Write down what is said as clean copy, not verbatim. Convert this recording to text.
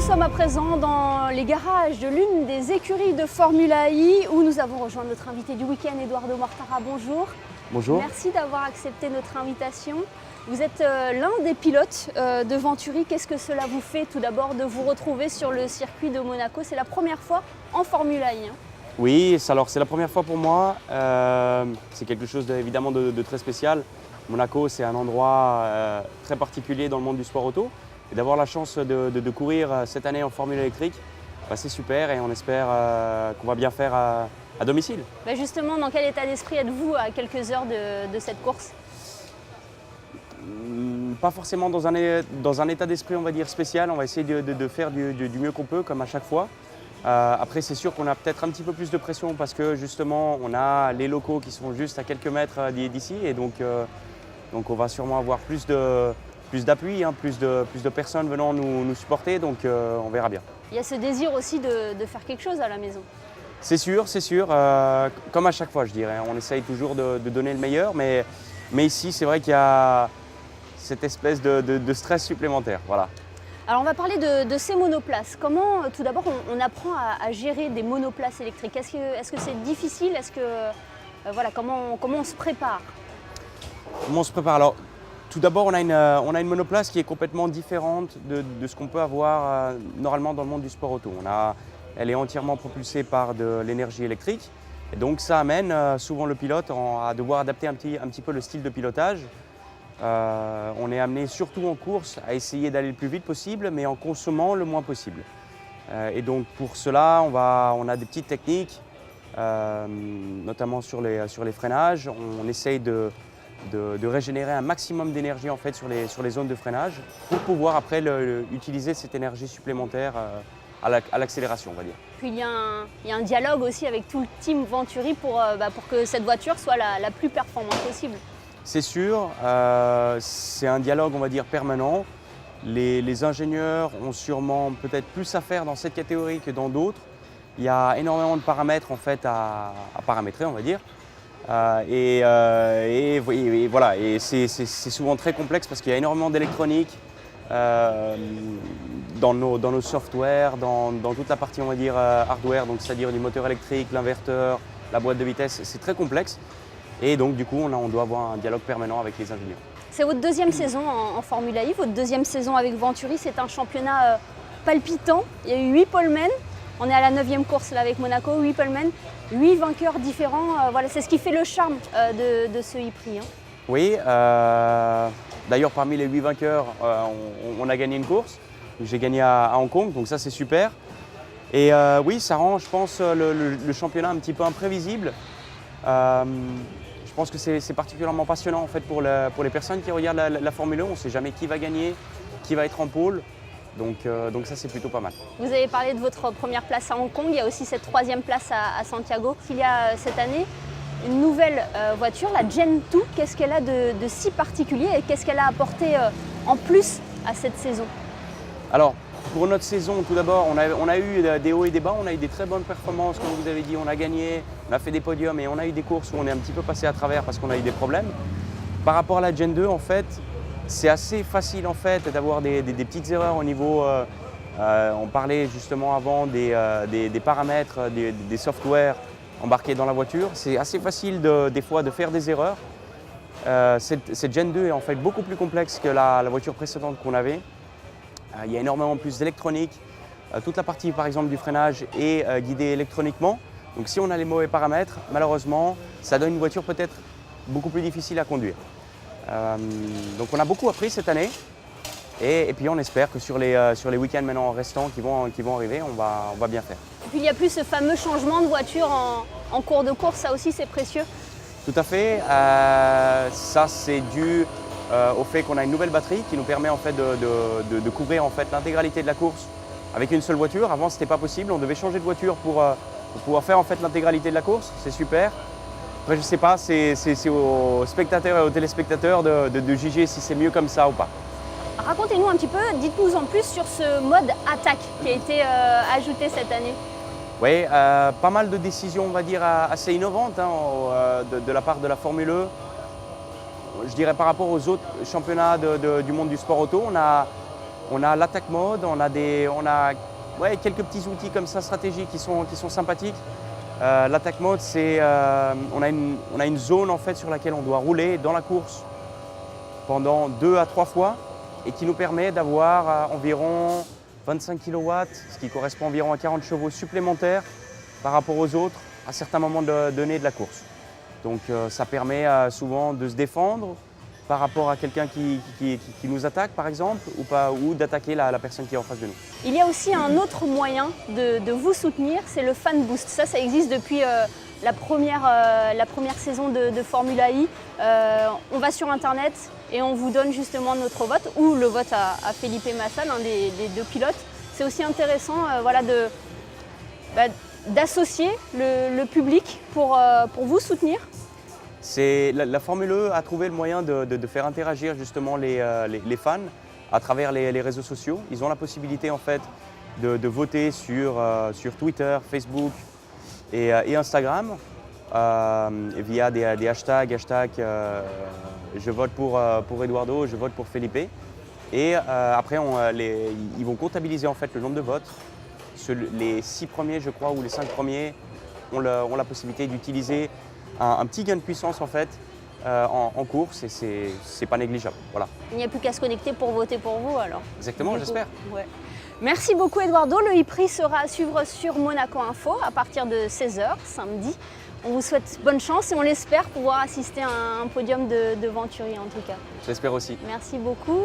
sommes à présent dans les garages de l'une des écuries de Formula I où nous avons rejoint notre invité du week-end, Eduardo Mortara. Bonjour. Bonjour. Merci d'avoir accepté notre invitation. Vous êtes l'un des pilotes de Venturi. Qu'est-ce que cela vous fait tout d'abord de vous retrouver sur le circuit de Monaco? C'est la première fois en Formula I. Oui, alors c'est la première fois pour moi. C'est quelque chose évidemment de très spécial. Monaco, c'est un endroit très particulier dans le monde du sport auto. Et d'avoir la chance de courir cette année en Formule électrique, c'est super et on espère qu'on va bien faire à domicile. Justement, dans quel état d'esprit êtes-vous à quelques heures de cette course? Pas forcément dans un état d'esprit, on va dire, spécial. On va essayer de faire du mieux qu'on peut, comme à chaque fois. Après, c'est sûr qu'on a peut-être un petit peu plus de pression parce que justement, on a les locaux qui sont juste à quelques mètres d'ici. Et donc on va sûrement avoir plus d'appui, plus de personnes venant nous supporter, donc on verra bien. Il y a ce désir aussi de faire quelque chose à la maison. C'est sûr, comme à chaque fois je dirais. On essaye toujours de donner le meilleur, mais ici c'est vrai qu'il y a cette espèce de stress supplémentaire. Voilà. Alors on va parler de ces monoplaces. Comment tout d'abord on apprend à gérer des monoplaces électriques? Est-ce que c'est difficile? Comment on se prépare? Comment on se prépare? Alors, tout d'abord, on a une monoplace qui est complètement différente de ce qu'on peut avoir normalement dans le monde du sport auto. Elle est entièrement propulsée par de l'énergie électrique. Et donc ça amène souvent le pilote à devoir adapter un petit peu le style de pilotage. On est amené surtout en course à essayer d'aller le plus vite possible, mais en consommant le moins possible. Et donc pour cela, on a des petites techniques, notamment sur les freinages. On essaye de régénérer un maximum d'énergie en fait sur les zones de freinage pour pouvoir après utiliser cette énergie supplémentaire à l'accélération, on va dire. Puis il y a un dialogue aussi avec tout le team Venturi pour que cette voiture soit la plus performante possible. C'est sûr, c'est un dialogue, on va dire, permanent. Les ingénieurs ont sûrement peut-être plus à faire dans cette catégorie que dans d'autres. Il y a énormément de paramètres en fait à paramétrer, on va dire. Et voilà, et c'est souvent très complexe parce qu'il y a énormément d'électronique dans nos softwares, dans toute la partie, on va dire, hardware, donc c'est-à-dire du moteur électrique, l'inverteur, la boîte de vitesse. C'est très complexe et donc du coup on doit avoir un dialogue permanent avec les ingénieurs. C'est votre deuxième saison en Formula I, votre deuxième saison avec Venturi. C'est un championnat palpitant. Il y a eu 8 polemen. On est à la 9e course là avec Monaco, 8 polemen, 8 vainqueurs différents. C'est ce qui fait le charme de ce e-prix. Oui, d'ailleurs parmi les 8 vainqueurs, on a gagné une course. J'ai gagné à Hong Kong, donc ça c'est super. Et oui, ça rend, je pense, le championnat un petit peu imprévisible. Je pense que c'est particulièrement passionnant en fait pour les personnes qui regardent la Formule 1. On ne sait jamais qui va gagner, qui va être en pôle. Donc ça c'est plutôt pas mal. Vous avez parlé de votre première place à Hong Kong, il y a aussi cette 3e place à Santiago. Il y a cette année une nouvelle voiture, la Gen 2. Qu'est-ce qu'elle a de si particulier et qu'est-ce qu'elle a apporté en plus à cette saison? Alors pour notre saison, tout d'abord, on a eu des hauts et des bas, on a eu des très bonnes performances, comme vous avez dit, on a gagné, on a fait des podiums et on a eu des courses où on est un petit peu passé à travers parce qu'on a eu des problèmes. Par rapport à la Gen 2, en fait, c'est assez facile en fait d'avoir des petites erreurs au niveau, on parlait justement avant des paramètres, des softwares embarqués dans la voiture. C'est assez facile des fois de faire des erreurs. Cette Gen 2 est en fait beaucoup plus complexe que la voiture précédente qu'on avait. Il y a énormément plus d'électronique. Toute la partie par exemple du freinage est guidée électroniquement. Donc si on a les mauvais paramètres, malheureusement, ça donne une voiture peut-être beaucoup plus difficile à conduire. Donc on a beaucoup appris cette année et puis on espère que sur les week-ends maintenant restants qui vont arriver, on va bien faire. Et puis il n'y a plus ce fameux changement de voiture en cours de course, ça aussi c'est précieux. Tout à fait, ça c'est dû au fait qu'on a une nouvelle batterie qui nous permet en fait de couvrir en fait l'intégralité de la course avec une seule voiture. Avant c'était pas possible, on devait changer de voiture pour pouvoir faire en fait l'intégralité de la course, c'est super. Après, je ne sais pas, c'est aux spectateurs et aux téléspectateurs de juger si c'est mieux comme ça ou pas. Racontez-nous un petit peu, dites-nous en plus sur ce mode attaque qui a été ajouté cette année. Oui, pas mal de décisions, on va dire, assez innovantes de la part de la Formule 1. Je dirais par rapport aux autres championnats du monde du sport auto, On a l'attack mode, on a quelques petits outils comme ça stratégiques qui sont sympathiques. L'attack mode, c'est on a une zone en fait sur laquelle on doit rouler dans la course pendant 2 à 3 fois et qui nous permet d'avoir environ 25 kW, ce qui correspond environ à 40 chevaux supplémentaires par rapport aux autres à certains moments donnés de la course. Donc ça permet souvent de se défendre par rapport à quelqu'un qui nous attaque par exemple ou d'attaquer la personne qui est en face de nous. Il y a aussi un autre moyen de vous soutenir, c'est le Fan Boost. Ça existe depuis la première saison de Formula I. On va sur internet et on vous donne justement notre vote ou le vote à Felipe Massa, l'un des 2 pilotes. C'est aussi intéressant d'associer le public pour vous soutenir. La Formule E a trouvé le moyen de faire interagir justement les fans à travers les réseaux sociaux. Ils ont la possibilité en fait de voter sur Twitter, Facebook et Instagram via des hashtags je vote pour Eduardo, je vote pour Felipe. Et après ils vont comptabiliser en fait le nombre de votes. Les 6 premiers je crois ou les 5 premiers ont la possibilité d'utiliser un petit gain de puissance en fait en course et c'est pas négligeable. Voilà. Il n'y a plus qu'à se connecter pour voter pour vous alors. Exactement, j'espère. Ouais. Merci beaucoup Eduardo. Le e-prix sera à suivre sur Monaco Info à partir de 16h samedi. On vous souhaite bonne chance et on l'espère pouvoir assister à un podium de Venturi en tout cas. J'espère aussi. Merci beaucoup.